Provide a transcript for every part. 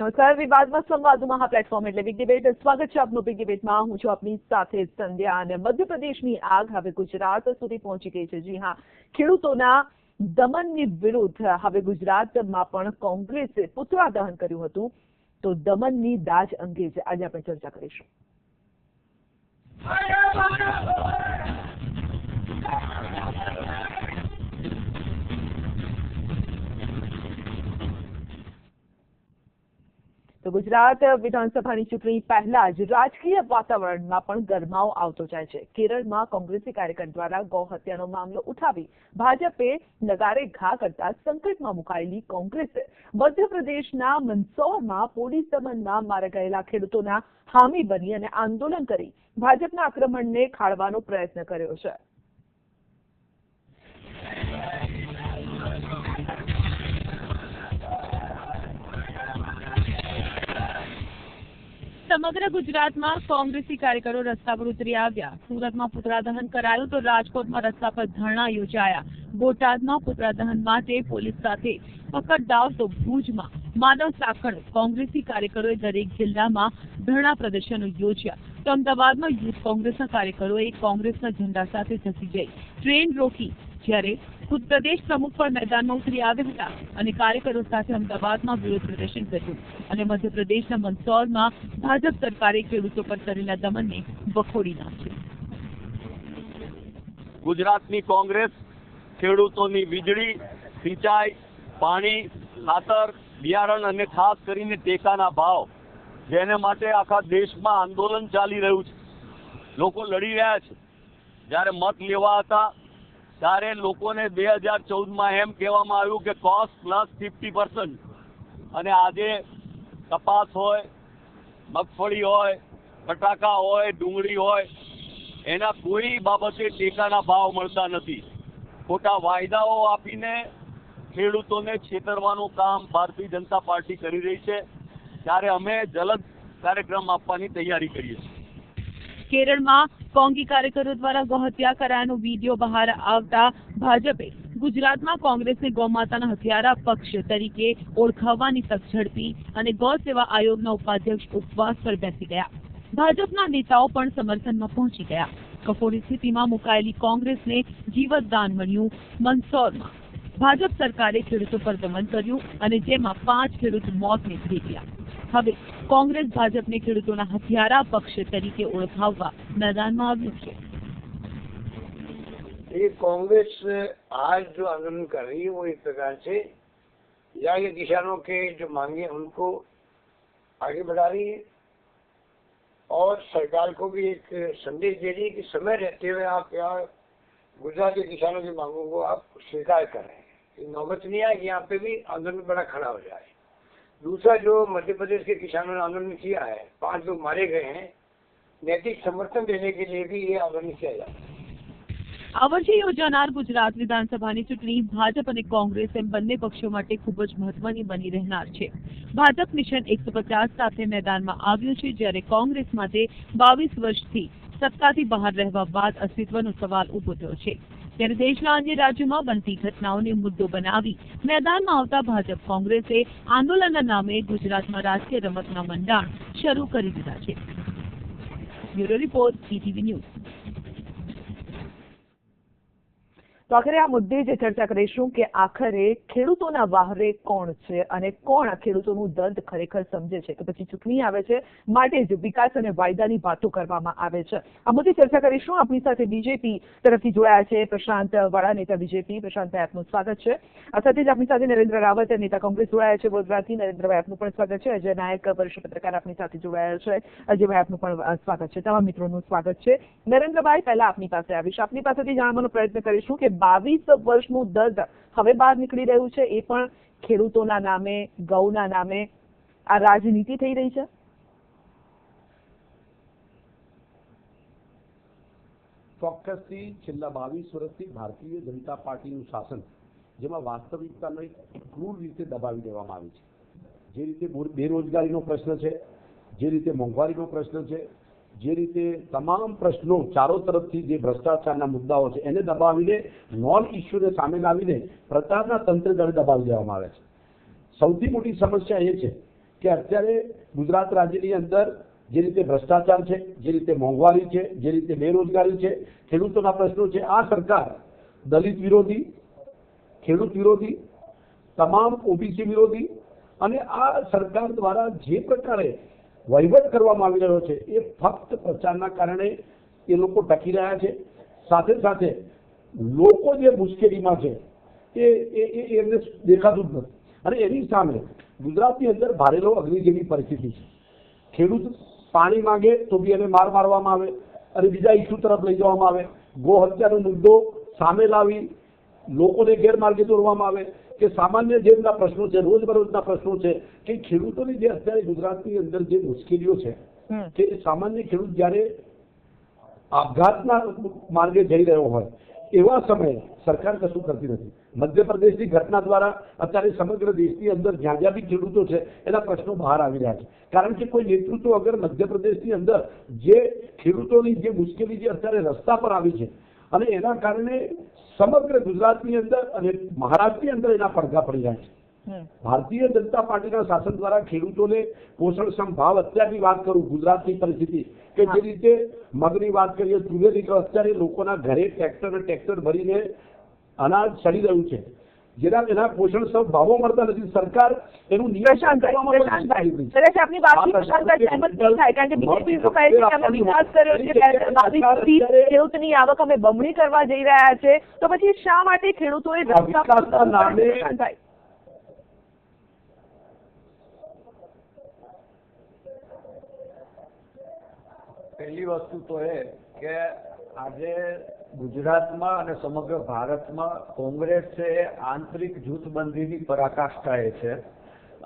નમસ્કાર, વિવાદમાં સંવાદમાં આ પ્લેટફોર્મ એટલે બિગ ડિબેટ. સ્વાગત છે આપનું બિગ ડિબેટમાં. હું છું આપની સાથે સંધ્યા. અને મધ્યપ્રદેશની આગ હવે ગુજરાત સુધી પહોંચી ગઈ છે. જી હા, ખેડૂતોના દમનની વિરુદ્ધ હવે ગુજરાતમાં પણ કોંગ્રેસે પુતળા દહન કર્યું હતું. તો દમનની દાજ અંગે જ આજે આપણે ચર્ચા કરીશું. તો ગુજરાત વિધાનસભાની ચૂંટણી પહેલા જ રાજકીય વાતાવરણમાં પણ ગરમાવો આવતો જાય છે. કેરળમાં કોંગ્રેસી કાર્યકર દ્વારા ગૌ હત્યાનો મામલો ઉઠાવી ભાજપે નગારે ઘા કરતા સંકટમાં મુકાયેલી કોંગ્રેસે મધ્યપ્રદેશના મંદસૌરમાં પોલીસ દમનમાં મારા ગયેલા ખેડૂતોના હામી બની અને આંદોલન કરી ભાજપના આક્રમણને ખાળવાનો પ્રયત્ન કર્યો છે. સમગ્ર ગુજરાતમાં કોંગ્રેસી કાર્યકરો રસ્તા પર ઉતરી આવ્યા. સુરતમાં પુતળા દહન કરાયું તો રાજકોટમાં રસ્તા પર ધરણા યોજાયા. બોટાદમાં પુતળા દહન માટે પોલીસ સાથે પકડદાવ તો ભુજમાં માનવ સાંકળ કોંગ્રેસી કાર્યકરોએ દરેક જિલ્લામાં ધરણા પ્રદર્શનો યોજ્યા. તો અમદાવાદમાં યુથ કોંગ્રેસના કાર્યકરોએ કોંગ્રેસના ઝંડા સાથે ધસી જઈ ટ્રેન રોકી, જ્યારે ખુદ પ્રદેશ પ્રમુખ પણ મેદાનમાં ઉતરી આવ્યા હતા અને કાર્યકરો સાથે અમદાવાદમાં વિરોધ પ્રદર્શન કર્યું. અને મધ્યપ્રદેશના મંદસૌરમાં ભાજપ સરકારે ખેડૂતો પર કરેલા દમનને વખોડી નાખ્યું. ગુજરાતની કોંગ્રેસ ખેડૂતોની વીજળી, સિંચાઈ, પાણી, ખાતર, બિયારણ અને ખાસ કરીને ટેકાના ભાવ, જેને માટે આખા દેશમાં આંદોલન ચાલી રહ્યું છે, લોકો લડી રહ્યા છે. જ્યારે મત લેવા હતા ત્યારે લોકોને 2014માં એમ કહેવામાં આવ્યું કે કોસ્ટ પ્લસ 50%, અને આજે કપાસ હોય, મગફળી હોય, બટાકા હોય, ડુંગળી હોય, એના કોઈ બાબતે ટેકાના ભાવ મળતા નથી. ખોટા વાયદાઓ આપીને ખેડૂતોને છેતરવાનું કામ ભારતીય જનતા પાર્ટી કરી રહી છે. ત્યારે અમે જલદ કાર્યક્રમ આપવાની તૈયારી કરીએ છીએ. કેરળમાં કોંગી કાર્યકરો દ્વારા ગૌહત્યા કરાયાનો વિડીયો બહાર આવતા ભાજપે ગુજરાતમાં કોંગ્રેસને ગૌમાતાના હથિયારા પક્ષ તરીકે ઓળખાવવાની તક ઝડપી અને ગૌ સેવા આયોગના ઉપાધ્યક્ષ ઉપવાસ પર બેસી ગયા. ભાજપના નેતાઓ પણ સમર્થનમાં પહોંચી ગયા. કફોડી સ્થિતિમાં મુકાયેલી કોંગ્રેસને જીવતદાન મળ્યું. મંદસૌરમાં ભાજપ સરકારે ખેડૂતો પર દમન કર્યું અને જેમાં 5 ખેડૂત મોતને ભેટ્યા. હવે કોંગ્રેસ ભાજપને ખેડૂતોના હથિયારા પક્ષ તરીકે ઓળખાવવા मैदाનમાં આવ્યું છે. ये कांग्रेस आज जो आंदोलन कर रही है वो एक प्रकार से यहाँ के किसानों के जो मांगे उनको आगे बढ़ा रही है और सरकार को भी एक संदेश दे रही है कि समय रहते हुए आप यहाँ गुजरात के किसानों की मांगों को आप स्वीकार कर रहे हैं. नौबत नहीं आए कि यहाँ पे भी आंदोलन बड़ा खड़ा हो जाए. दूसरा, जो मध्य प्रदेश के किसानों ने आंदोलन किया है, 5 लोग मारे गए हैं, नैतिक समर्थन देने के लिए भी ये आंदोलन किया जाता है. આ વર્ષે યોજાનાર ગુજરાત વિધાનસભાની ચૂંટણી ભાજપ અને કોંગ્રેસ એમ બંને પક્ષો માટે ખૂબ જ મહત્વની બની રહેનાર છે. ભાજપ મિશન 150 સાથે મેદાનમાં આવ્યું છે, જ્યારે કોંગ્રેસ માટે 22 વર્ષથી સત્તાથી બહાર રહેવા બાદ અસ્તિત્વનો સવાલ ઉભો થયો છે. ત્યારે દેશના અન્ય રાજ્યોમાં બનતી ઘટનાઓને મુદ્દો બનાવી મેદાનમાં આવતા ભાજપ કોંગ્રેસે આંદોલનના નામે ગુજરાતમાં રાજકીય રમતના મંડાણ શરૂ કરી દીધા છે. Bureau report, ETV news. તો આખરે આ મુદ્દે જે ચર્ચા કરીશું કે આખરે ખેડૂતોના વાહરે કોણ છે અને કોણ આ ખેડૂતોનું દર્દ ખરેખર સમજે છે, કે પછી ચૂંટણી આવે છે માટે જ વિકાસ અને વાયદાની વાતો કરવામાં આવે છે. આ મુદ્દે ચર્ચા કરીશું. આપણી સાથે બીજેપી તરફથી જોડાયા છે પ્રશાંત વાળા, નેતા બીજેપી. પ્રશાંતભાઈ, આપનું સ્વાગત છે. આ સાથે જ આપણી સાથે નરેન્દ્ર રાવત, નેતા કોંગ્રેસ, જોડાયા છે વડોદરાથી. નરેન્દ્રભાઈ, આપનું પણ સ્વાગત છે. અજય નાયક, વરિષ્ઠ પત્રકાર, આપણી સાથે જોડાયા છે. અજયભાઈ, આપનું પણ સ્વાગત છે. તમામ મિત્રોનું સ્વાગત છે. નરેન્દ્રભાઈ, પહેલા આપની પાસે આવીશ. આપની પાસેથી જાણવાનો પ્રયત્ન કરીશું કે 22 વર્ષનું દર્દ હવે બહાર નીકળી રહ્યું છે, એ પણ ખેડૂતોના નામે, ગૌના નામે. આ રાજનીતિ થઈ રહી છે. ચોક્કસથી છેલ્લા 22 વર્ષથી ભારતીય જનતા પાર્ટીનું શાસન, જેમાં વાસ્તવિકતાને ક્રૂર રીતે દબાવી દેવામાં આવી છે. જે રીતે બેરોજગારીનો પ્રશ્ન છે, જે રીતે મોંઘવારીનો પ્રશ્ન છે, જે રીતે તમામ પ્રશ્નો ચારો તરફથી જે ભ્રષ્ટાચારના મુદ્દાઓ છે એને દબાવીને નોન ઇસ્યુને સામે લાવીને પ્રચારના તંત્ર દ્વારા દબાવી દેવામાં આવે છે. સૌથી મોટી સમસ્યા એ છે કે અત્યારે ગુજરાત રાજ્યની અંદર જે રીતે ભ્રષ્ટાચાર છે, જે રીતે મોંઘવારી છે, જે રીતે બેરોજગારી છે, ખેડૂતોના પ્રશ્નો છે, આ સરકાર દલિત વિરોધી, ખેડૂત વિરોધી, તમામ ઓબીસી વિરોધી અને આ સરકાર દ્વારા જે પ્રકારે વહીવટ કરવામાં આવી રહ્યો છે એ ફક્ત પ્રચારના કારણે એ લોકો ટકી રહ્યા છે. સાથે સાથે લોકો જે મુશ્કેલીમાં છે એ એમને દેખાતું જ નથી અને એની સામે ગુજરાતની અંદર ભારેલો અગ્નિ જેવી પરિસ્થિતિ છે. ખેડૂત પાણી માંગે તો બી એને મારવામાં આવે અને બીજા ઇસ્યુ તરફ લઈ જવામાં આવે. ગો હત્યાનો મુદ્દો સામે લાવી લોકોને ગેરમાર્ગે દોરવામાં આવે કે સામાન્ય જે એમના પ્રશ્નો છે, રોજબરોજના પ્રશ્નો છે, કે ખેડૂતોની જે અત્યારે ગુજરાતની અંદર જે મુશ્કેલીઓ છે કે સામાન્ય ખેડૂત જ્યારે આપઘાતના માર્ગે જઈ રહ્યો હોય એવા સમયે સરકાર કશું કરતી નથી. મધ્યપ્રદેશની ઘટના દ્વારા અત્યારે સમગ્ર દેશની અંદર જ્યાં જ્યાં બી ખેડૂતો છે એના પ્રશ્નો બહાર આવી રહ્યા છે. કારણ કે કોઈ નેતૃત્વ વગર મધ્યપ્રદેશની અંદર જે ખેડૂતોની જે મુશ્કેલી જે અત્યારે રસ્તા પર આવી છે અને એના કારણે સમગ્ર ગુજરાતની અંદર અને મહારાષ્ટ્રની અંદર એના પડઘા પડી રહ્યા છે. ભારતીય જનતા પાર્ટીના શાસન દ્વારા ખેડૂતોને પોષણક્ષમ ભાવ અત્યારની વાત કરું ગુજરાતની પરિસ્થિતિ કે જે રીતે મગની વાત કરીએ, તુવેરની, તો અત્યારે લોકોના ઘરે ટ્રેક્ટર ભરીને અનાજ ચડી રહ્યું છે જેના એના પોષણક્ષમ ભાવો મળતા નથી. સરકાર એનું ખેડૂતની આવક અમે બમણી કરવા જઈ રહ્યા છે તો પછી શા માટે ખેડૂતોએ પહેલી વસ્તુ તો એ કે આજે ગુજરાતમાં અને સમગ્ર ભારતમાં કોંગ્રેસ છે એ આંતરિક જૂથબંધીની પરાકાષ્ઠાએ છે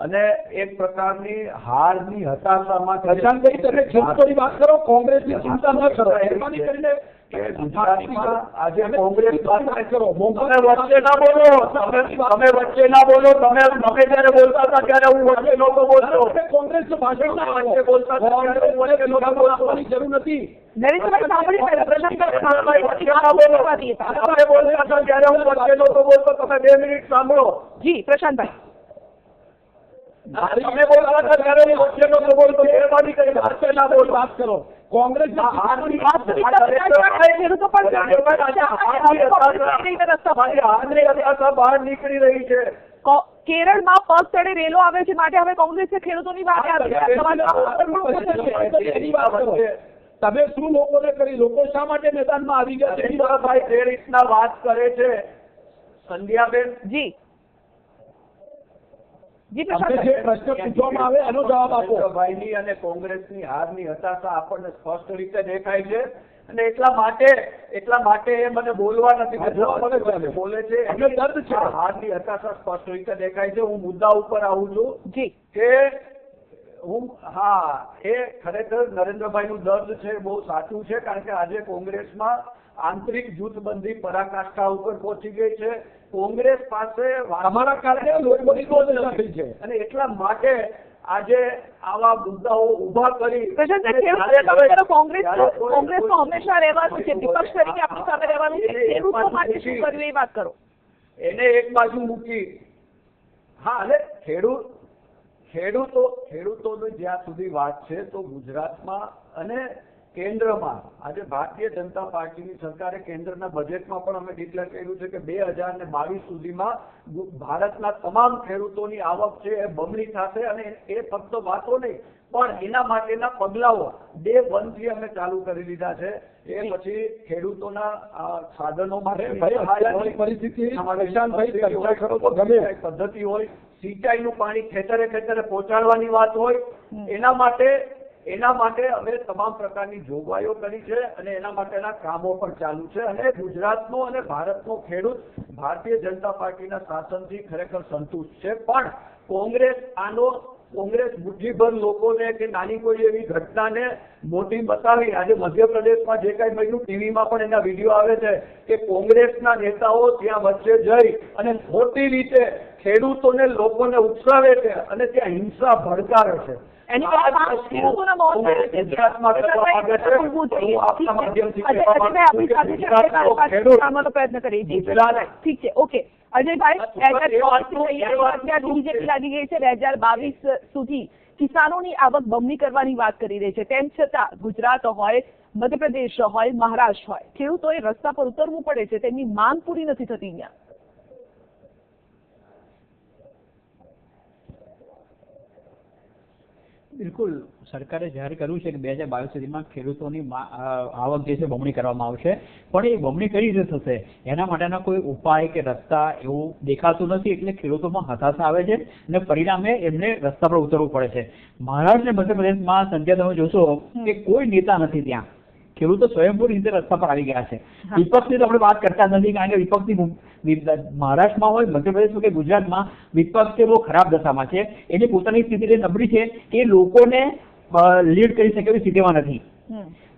અને એક પ્રકારની હારની હતાશામાં ખેડૂતોની વાત કરો, કોંગ્રેસની ચિંતા ન કરો. મહેરબાની કરીને આજે કોંગ્રેસ કરો, તમે વચ્ચે ના બોલો, તમે વચ્ચે ના બોલો. તમે જયારે બોલતા હતા ત્યારે હું વચ્ચે નહોતો બોલતો. કોંગ્રેસ ભાષણ વચ્ચે બોલતા હતા ત્યારે હું વચ્ચે નહોતો બોલતો. જરૂર નથી. તમે બોલતા હતા ત્યારે હું વચ્ચે નહોતો બોલતો. તમે 2 મિનિટ સાંભળો. જી પ્રશાંતભાઈ, તમે બોલતા હતા ત્યારે હું વચ્ચે નહોતો બોલતો. મહેરબાની કરીને વચ્ચે ના બોલો. વાત કરો. કોંગ્રેસ હારની હતાશા બહાર નીકળી રહી છે. કેરળમાં પગ તળે રેલો આવે છે માટે હવે કોંગ્રેસે ખેડૂતોની વાત તમે શું લોકોને કરી? લોકો શા માટે મેદાનમાં આવી ગયા? ભાઈ જે રીતના વાત કરે છે સંધ્યાબેન, જી પ્રશ્ન પૂછવામાં આવે એનો જવાબ આપો. ભાઈની અને કોંગ્રેસની હારની હતાશા આપણને સ્પષ્ટ રીતે દેખાય છે અને એટલા માટે એ મને બોલવા નથી બોલે છે. દર્દ છે. હારની હતાશા સ્પષ્ટ રીતે દેખાય છે. હું મુદ્દા ઉપર આવું છું જી કે એ ખરેખર નરેન્દ્રભાઈનું દર્દ છે બહુ સાચું છે. કારણ કે આજે કોંગ્રેસમાં આંતરિક જૂથબંધી પરાકાષ્ઠા ઉપર પહોંચી ગઈ છે. કોંગ્રેસ પાસે અમારા કારણે લોકોની દોષ થઈ છે અને એટલા માટે આજે આવા મુદ્દાઓ ઉભા કરી કોંગ્રેસમાં હંમેશા રહેવાનું છે, વિપક્ષ તરીકે આપણી સામે રહેવાનું છે. ખેડૂતો માટે શું કર્યું એ વાત કરો. એને એક બાજુ મૂકી. અને ખેડૂતોની જ્યાં સુધી વાત છે તો ગુજરાતમાં અને કેન્દ્રમાં આજે ભારતીય જનતા પાર્ટીની સરકારે કેન્દ્રના બજેટમાં પણ અમે ડિક્લેર કર્યું છે કે 2022 સુધીમાં ભારતના તમામ ખેડૂતોની આવક છે એ બમણી થશે અને એ ફક્ત વાતો નહીં પણ એના માટેના પગલાઓ ડે 1 થી અમે ચાલુ કરી દીધા છે. એ પછી ખેડૂતોના સાધનો માટે પદ્ધતિ હોય, સિંચાઈનું પાણી ખેતરે પહોંચાડવાની વાત હોય, એના માટે અમે તમામ પ્રકારની જોગવાઈઓ કરી છે અને એના માટેના કામો પણ ચાલુ છે. અને ગુજરાતનો અને ભારતનો ખેડૂત ભારતીય જનતા પાર્ટીના શાસનથી ખરેખર સંતુષ્ટ છે. પણ કોંગ્રેસ બુદ્ધિભર લોકોને કે નાની કોઈ એવી ઘટનાને મોટી બતાવી આજે મધ્યપ્રદેશમાં જે કઈ બન્યું ટીવીમાં પણ એના વિડીયો આવે છે કે કોંગ્રેસના નેતાઓ ત્યાં વચ્ચે જઈ અને ખોટી રીતે ખેડૂતોને લોકોને ઉકસાવે છે અને ત્યાં હિંસા ભડકાવે છે. પ્રયત્ન કરીએ. ઠીક છે, ઓકે અજયભાઈ, લાગી ગઈ છે 2022 સુધી કિસાનોની આવક બમણી કરવાની વાત કરી રહી છે, તેમ છતાં ગુજરાત હોય, મધ્યપ્રદેશ હોય, મહારાષ્ટ્ર હોય, ખેડૂતોએ રસ્તા પર ઉતરવું પડે છે, તેમની માંગ પૂરી નથી થતી અહીંયા. બિલકુલ, સરકારે જાહેર કર્યું છે કે 2022 સુધીમાં ખેડૂતોની આવક જે છે બમણી કરવામાં આવશે, પણ એ બમણી કઈ રીતે થશે એના માટેના કોઈ ઉપાય કે રસ્તા એવું દેખાતું નથી, એટલે ખેડૂતોમાં હતાશા આવે છે અને પરિણામે એમને રસ્તા પર ઉતરવું પડે છે. મહારાષ્ટ્ર અને મધ્યપ્રદેશમાં સંજય તમે જોશો કે કોઈ નેતા નથી, ત્યાં ખેડૂતો સ્વયંભૂ રીતે રસ્તા પર આવી ગયા છે. વિપક્ષની તો આપણે વાત કરતા નથી, કારણ કે વિપક્ષની મહારાષ્ટ્રમાં હોય, મધ્યપ્રદેશ હોય કે ગુજરાતમાં વિપક્ષ બહુ ખરાબ દશામાં છે. એની પોતાની સ્થિતિ નબળી છે કે લોકોને લીડ કરી શકે એવી સ્થિતિમાં નથી.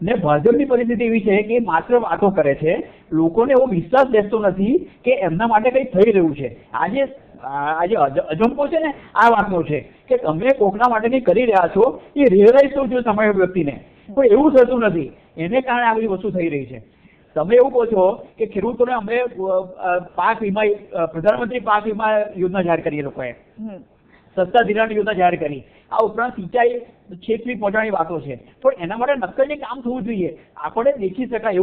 ને ભાજપની પરિસ્થિતિ એવી છે કે માત્ર વાતો કરે છે, લોકોને એવો વિશ્વાસ બેસતો નથી કે એમના માટે કંઈ થઈ રહ્યું છે. આજે અજંપો છે ને આ વાતનો છે કે તમે કોકના માટે કંઈ કરી રહ્યા છો, એ રિયલાઇઝ થવું જોઈએ સામાન્ય વ્યક્તિને, પણ એવું થતું નથી. એને કારણે આ બધી વસ્તુ થઈ રહી છે. તમે એવું કહો છો કે ખેડૂતોને અમે પાક વીમા, પ્રધાનમંત્રી પાક વીમા યોજના જાહેર કરી, એ લોકોએ સસ્તા ધિરાણ યોજના જાહેર કરી. આ ઉપરાંત સિંચાઈ છેક સુધી પહોંચવાની વાતો છે, પણ એના માટે નક્કર કામ થવું જોઈએ, આપણે દેખી શકાય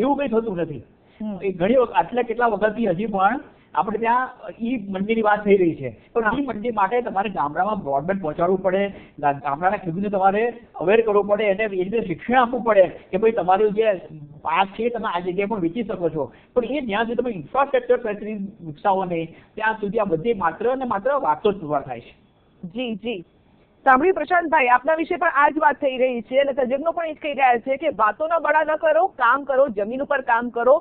એવું કંઈ થતું નથી. ઘણી વખત આટલા કેટલા વખતથી હજી પણ આપણે ત્યાં ઈ મંડીની વાત થઈ રહી છે, પણ ઈ મંડી માટે તમારે ગામડામાં બ્રોડબેન્ડ પહોંચાડવું પડે, ગામડાના ખેડૂતને તમારે અવેર કરવું પડે, એને એ રીતે શિક્ષણ આપવું પડે કે ભાઈ તમારું જે પાક છે તમે આ જગ્યાએ પણ વેચી શકો છો. પણ એ જ્યાં સુધી તમે ઇન્ફ્રાસ્ટ્રક્ચર ફેસિલિટી વિકસાવો નહીં, ત્યાં સુધી આ બધી માત્ર ને માત્ર વાતો જ પુરવાર થાય છે. જી સાંભળ્યું પ્રશાંતભાઈ, આપના વિશે પણ આ જ વાત થઈ રહી છે અને તજજ્ઞો પણ એ જ કહી રહ્યા છે કે વાતોના બળા ન કરો, કામ કરો, જમીન ઉપર કામ કરો.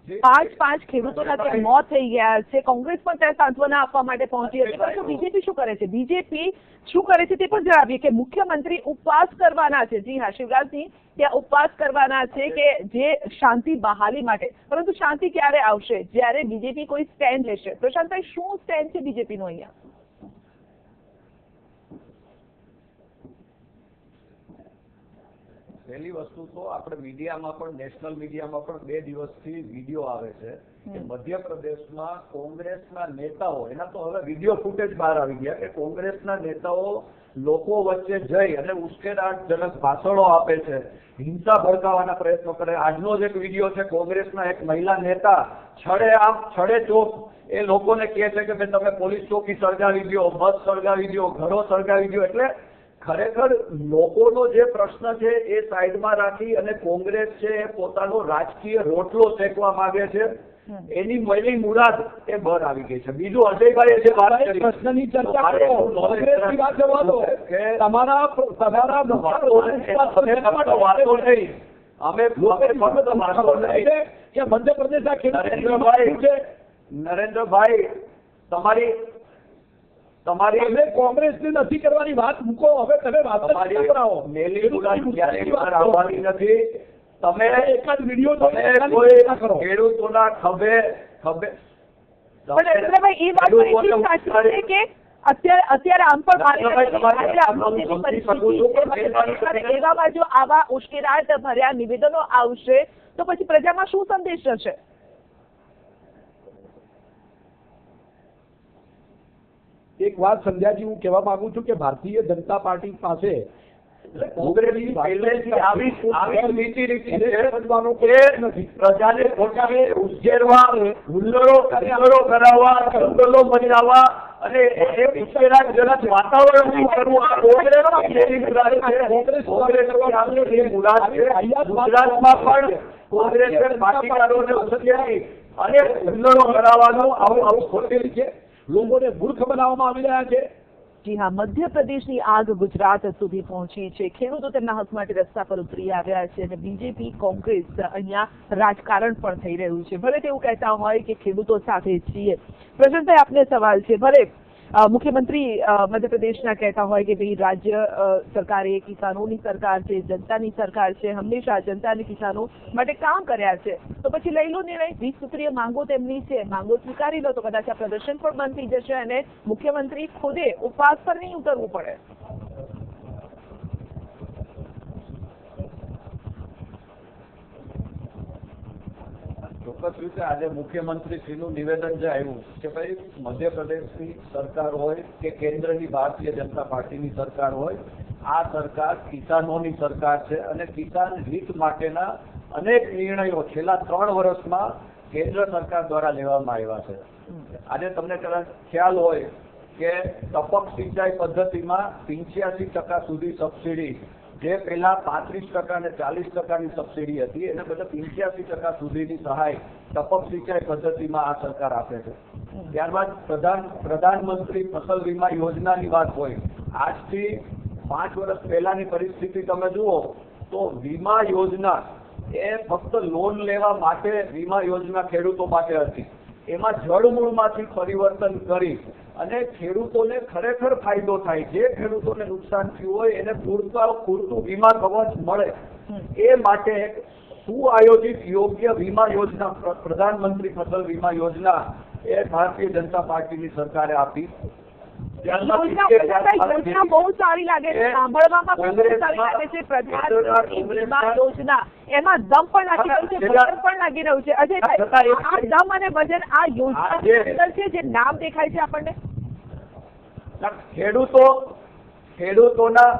5 ખેડૂતોના ત્યાં મોત થઈ ગયા છે. કોંગ્રેસ પણ ત્યાં સાંત્વના આપવા માટે પહોંચી હતી, પરંતુ બીજેપી શું કરે છે? બીજેપી શું કરે છે તે પણ જણાવીએ કે મુખ્યમંત્રી ઉપવાસ કરવાના છે. જી હા, શિવરાજસિંહ ત્યાં ઉપવાસ કરવાના છે કે જે શાંતિ બહાલી માટે. પરંતુ શાંતિ ક્યારે આવશે? જ્યારે બીજેપી કોઈ સ્ટેન્ડ લેશે. પ્રશાંતભાઈ, શું સ્ટેન્ડ છે બીજેપીનો અહીંયા? પહેલી વસ્તુ તો આપણે મીડિયામાં પણ, નેશનલ મીડિયામાં પણ 2 દિવસથી વિડીયો આવે છે કે મધ્યપ્રદેશમાં કોંગ્રેસના નેતાઓ, એના તો હવે વિડીયો ફૂટેજ બહાર આવી ગયા કે કોંગ્રેસના નેતાઓ લોકો વચ્ચે જઈ અને ઉશ્કેરાટજનક ભાષણો આપે છે, હિંસા ભડકાવવાના પ્રયત્નો કરે. આજનો જ એક વિડીયો છે, કોંગ્રેસના એક મહિલા નેતા છડે ચોક એ લોકોને કહે છે કે ભાઈ તમે પોલીસ ચોકી સળગાવી દો, બસ સળગાવી દો, ઘરો સળગાવી દો. એટલે ખરેખર લોકોનો જે પ્રશ્ન છે એ સાઈડમાં રાખી અને કોંગ્રેસ છે એ પોતાનો રાજકીય રોટલો શેકવા માંગે છે. એની મળી મુરાદ એ બહાર આવી ગઈ છે. બીજું અજયભાઈએ જે વાત કરી, પ્રશ્નની ચર્ચા કરો, કોંગ્રેસની વાત જવા દો કે તમારા વાતો નહીં, અમે કે મધ્યપ્રદેશના ખેડૂતો નરેન્દ્રભાઈ તમારી તમે કોંગ્રેસની નથી કરવાની વાત મૂકો, હવે તમે વાત કરાવો. મેલી મુરાદ ક્યારેય બહાર આવવાની નથી. તમે એકાદ વિડીયો ખેડૂતોના ખભે અત્યારે આમ પણ એવામાં જો આવા ઉશ્કેરાટ ભર્યા નિવેદનો આવશે તો પછી પ્રજામાં શું સંદેશ જશે? એક વાત સંધ્યાજી હું કહેવા માંગુ છું કે ભારતીય જનતા પાર્ટી પાસે કોંગ્રેસની પહેલેથી આવી નીતિ રીતિ છે નથી. પ્રજાને પોતાને ઉશ્કેરવા, હુલ્લડો કરાવવા, દંગલો મચાવવા અને ઉશ્કેરાટજનક વાતાવરણ કરવું આ કોંગ્રેસની મુરાદ છે. ગુજરાતમાં પણ કોંગ્રેસે પાટીદારોને ઉશ્કેરી અને હુલ્લડો કરાવવાનું આવું ખોટેલી છે. લોકોને મૂર્ખ બનાવવામાં આવી રહ્યા છે. જી હા, મધ્યપ્રદેશની આગ ગુજરાત સુધી પહોંચી છે. ખેડૂતો તેમના હક માટે રસ્તા પર ઉતરી આવ્યા છે અને બીજેપી, કોંગ્રેસ અહીંયા રાજકારણ પણ થઈ રહ્યું છે. ભલે તેવું કહેતા હોય કે ખેડૂતો સાથે છીએ. પ્રશાંતભાઈ, આપને સવાલ છે. ભલે મુખ્યમંત્રી મધ્યપ્રદેશના કહેતા હોય કે ભાઈ રાજ્ય સરકાર એ કિસાનોની સરકાર છે, જનતાની સરકાર છે, હંમેશા જનતા અને કિસાનો માટે કામ કર્યા છે, તો પછી લઈ લો નિર્ણય. 20 સૂત્રીય માંગો તેમની છે, માંગો સ્વીકારી લો તો કદાચ આ પ્રદર્શન પણ બંધ થઈ જશે અને મુખ્યમંત્રી ખુદે ઉપવાસ પર નહીં ઉતરવું પડે. ચોક્કસ રીતે આજે મુખ્યમંત્રીશ્રીનું નિવેદન જે આવ્યું કે ભાઈ મધ્યપ્રદેશની સરકાર હોય કે કેન્દ્રની ભારતીય જનતા પાર્ટીની સરકાર હોય, આ સરકાર કિસાનોની સરકાર છે અને કિસાન હિત માટેના અનેક નિર્ણયો છેલ્લા 3 વર્ષમાં કેન્દ્ર સરકાર દ્વારા લેવામાં આવ્યા છે. આજે તમને ખ્યાલ હોય કે ટપક સિંચાઈ પદ્ધતિમાં 85% સુધી સબસિડી, જે પહેલા 35% અને 40%ની સબસિડી હતી, એને બદલે 85% સુધીની સહાય ટપક સિંચાઈ પદ્ધતિમાં આ સરકાર આપે છે. ત્યારબાદ પ્રધાનમંત્રી ફસલ વીમા યોજનાની વાત હોય, આજથી 5 વર્ષ પહેલાની પરિસ્થિતિ તમે જુઓ તો વીમા યોજના એ ફક્ત લોન લેવા માટે વીમા યોજના ખેડૂતો માટે હતી. એમાં જળમૂળમાંથી પરિવર્તન કરી અને ખેડૂતોને ખરેખર ફાયદો થાય, જે ખેડૂતોને નુકસાન થયું હોય એને પૂરતું વીમા કવચ મળે, એ માટે એક સુઆયોજિત યોગ્ય વીમા યોજના પ્રધાનમંત્રી ફસલ વીમા યોજના એ ભારતીય જનતા પાર્ટીની સરકારે આપી. યોજના બહુ સારી લાગે છે, સાંભળવામાં બહુ સારી લાગે છે. પ્રધાનમંત્રી વીમા યોજના, એમાં દમ પણ લાગી રહ્યું છે, વજન પણ લાગી રહ્યું છે. અજયભાઈ, આ દમ અને વજન આ યોજના છે જે નામ દેખાય છે આપણને. ખેડૂતોના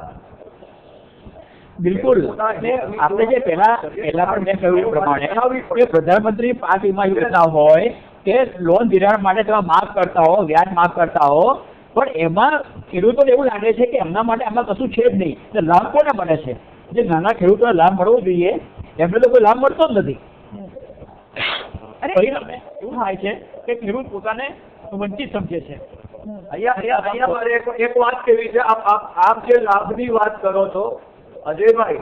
બિલકુલ આપણે જે પહેલા પણ મેં કહ્યું એ પ્રમાણે કે પ્રધાનમંત્રી પાક વીમા યોજના હોય કે લોન ધિરાણ માટે તમે માફ કરતા હો, વ્યાજ માફ કરતા હો, પણ એમાં ખેડૂતોને એવું લાગે છે કે એમના માટે આમાં કશું છે જ નહીં. લાભ કોને મળે છે? જે નાના ખેડૂતોને લાભ મળવો જોઈએ એમને તો કોઈ લાભ મળતો જ નથી. પરિણામે એવું થાય છે કે ખેડૂત પોતાને વંચિત સમજે છે. અહીંયા મારે એક વાત કેવી છે, આપ જે લાભની વાત કરો છો અજયભાઈ,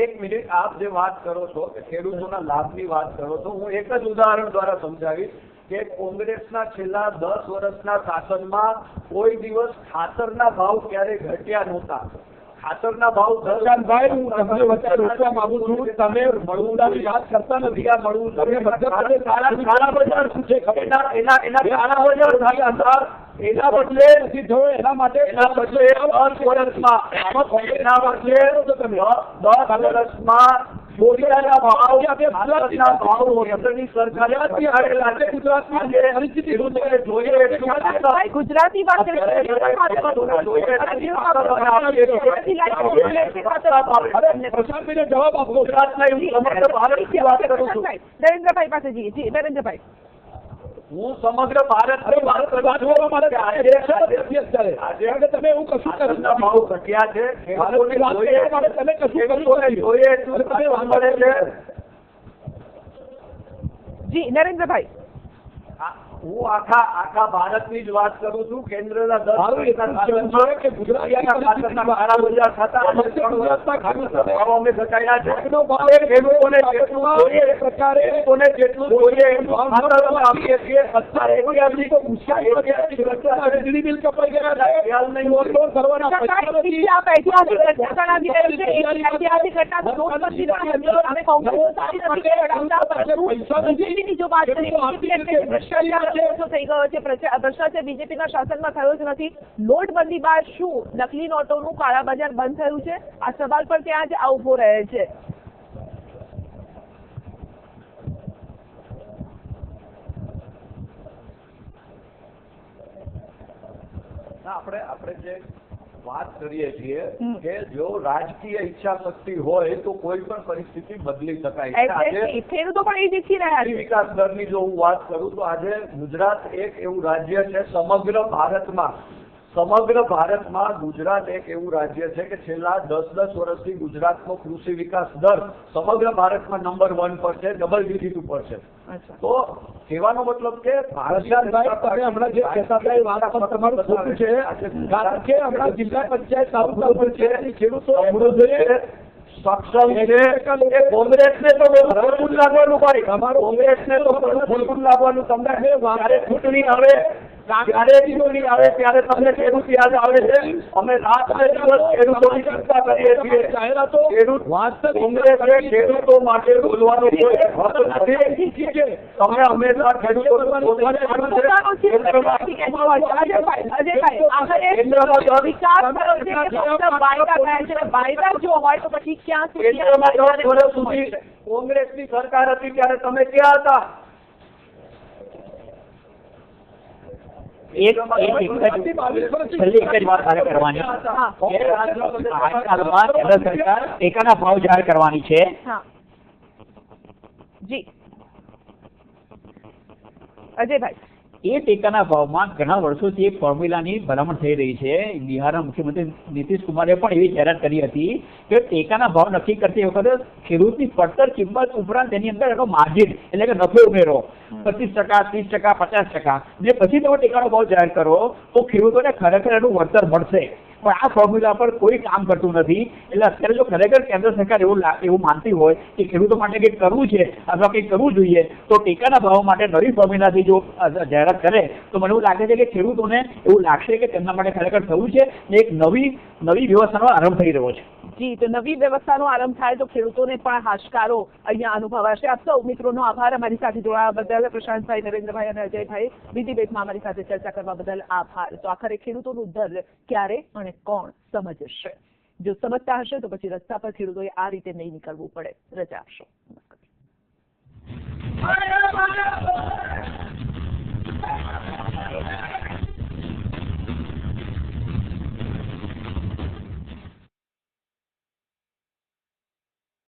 એક મિનિટ, આપ જે વાત કરો છો કે ખેડૂતોના લાભની વાત કરો છો, હું એક જ ઉદાહરણ દ્વારા સમજાવીશ કે કોંગ્રેસના છેલ્લા 10 વર્ષના શાસનમાં કોઈ દિવસ ખાતરના ભાવ ક્યારે ઘટ્યા નહોતા. ખાતરના ભાવ પ્રશાંતભાઈ, હું તમને વચ્ચે રોકવા માંગુ છું. તમે મળવુંદાની વાત કરતા નથી. આ મળવું તમે કાળા બજાર શું છે એના બદલે નથી થયો, એના માટે એના બદલે 10 વર્ષમાં 10 વર્ષમાં ચોરીના ભાવ, ખાતરના ભાવ કેન્દ્રની સરકારે ગુજરાતમાં ગુજરાતી વાત પ્રશાંતભાઈને જવાબ આપો. નરેન્દ્રભાઈ પાસે જઈએ. નરેન્દ્રભાઈ, હું સમગ્ર ભારતની વાત કરવા તમે એવું કશું કરી ભાવ ઘટ્યા છે, તમે કશું જોઈએ. જી નરેન્દ્રભાઈ, હું આખા ભારતની જ વાત કરું છું. કેન્દ્રના 10 થઈ ગયો છે. ભ્રષ્ટાચાર બીજેપીના શાસનમાં થયો જ નથી. નોટબંધી બાદ શું નકલી નોટોનું કાળાબજાર બંધ થયું છે? આ સવાલ પર ત્યાં જ ઉભો રહે છે. આપણે જે વાત કરીએ છીએ કે જો રાજકીય ઈચ્છા શક્તિ હોય તો કોઈ પણ પરિસ્થિતિ બદલી શકાય છે. ખેડૂતો પણ એ જ ઈચ્છી રહ્યા છે. વિકાસ દરની જો હું વાત કરું તો આજે ગુજરાત એક એવું રાજ્ય છે, સમગ્ર ભારતમાં ગુજરાત એક એવું રાજ્ય છે કે છેલ્લા 10 વર્ષથી ગુજરાતનો કૃષિ વિકાસ દર સમગ્ર ભારતમાં નંબર 1 પર છે, ડબલ ડિજિટ ઉપર છે. તો કહેવાનો મતલબ કે હમણાં જે કહેતા વાત તમારું ખોટું છે, કારણ કે હમણાં જિલ્લા પંચાયત તાલુકા ઉપર છે, ખેડૂતો સક્ષમ છે. કોંગ્રેસને તો ભરપૂર લાગવાનું ભાઈ, કોંગ્રેસને તો ભરપૂર લાગવાનું. તમને ચૂંટણી આવે ત્યારે ચૂંટણી આવે ત્યારે તમને ખેડૂત યાદ આવે છે. અમે રાત દિવસ ખેડૂતોની ચર્ચા કરીએ છીએ. કોંગ્રેસે ખેડૂતો માટે બોલવાનું કોઈ હક નથી. તમે હંમેશા કોંગ્રેસની સરકાર હતી ત્યારે તમે ક્યાં હતા? છેલ્લી એક જ વાત મારે કરવાની, આજકાલમાં કેન્દ્ર સરકાર ટેકાના ભાવ જાહેર કરવાની છે. જી અજયભાઈ, એ ટેકાના ભાવમાં ઘણા વર્ષોથી એક ફોર્મ્યુલાની ભલામણ થઈ રહી છે. બિહારના મુખ્યમંત્રી નીતિશ કુમારે પણ એવી જાહેરાત કરી હતી કે ટેકાના ભાવ નક્કી કરતી વખતે ખેડૂતની પડતર કિંમત ઉપરાંત તેની અંદર એનો માર્જિન એટલે કે નફો ઉમેરો 25%, 30%, 50%, ને પછી તમે ટેકાનો ભાવ જાહેર કરો તો ખેડૂતોને ખરેખર એનું વળતર મળશે. પણ આ ફોર્મ્યુલા પર કોઈ કામ કરતું નથી. એટલે અત્યારે જો ખરેખર કેન્દ્ર સરકાર એવું માનતી હોય કે ખેડૂતો માટે કંઈક કરવું છે અથવા કંઈક કરવું જોઈએ તો ટેકાના ભાવ માટે નવી ફોર્મ્યુલાથી જો જાહેરાત કરે તો મને એવું લાગે છે કે ખેડૂતોને એવું લાગશે કે તેમના માટે ખરેખર થવું છે ને એક નવી વ્યવસ્થાનો આરંભ થઈ રહ્યો છે. જી, તો નવી વ્યવસ્થાનો આરંભ થાય તો ખેડૂતોને પણ હાશકારો અહીંયા અનુભવાશે. આપ સૌ મિત્રોનો આભાર અમારી સાથે જોડાવા બદલ. પ્રશાંતભાઈ, નરેન્દ્રભાઈ અને અજયભાઈ બીજી બેઠમાં અમારી સાથે ચર્ચા કરવા બદલ આભાર. તો આખરે ખેડૂતોનું દર્દ ક્યારે અને કોણ સમજશે? જો સમજતા હશે તો પછી રસ્તા પર ખેડૂતોએ આ રીતે નહીં નીકળવું પડે. રજા આપશો.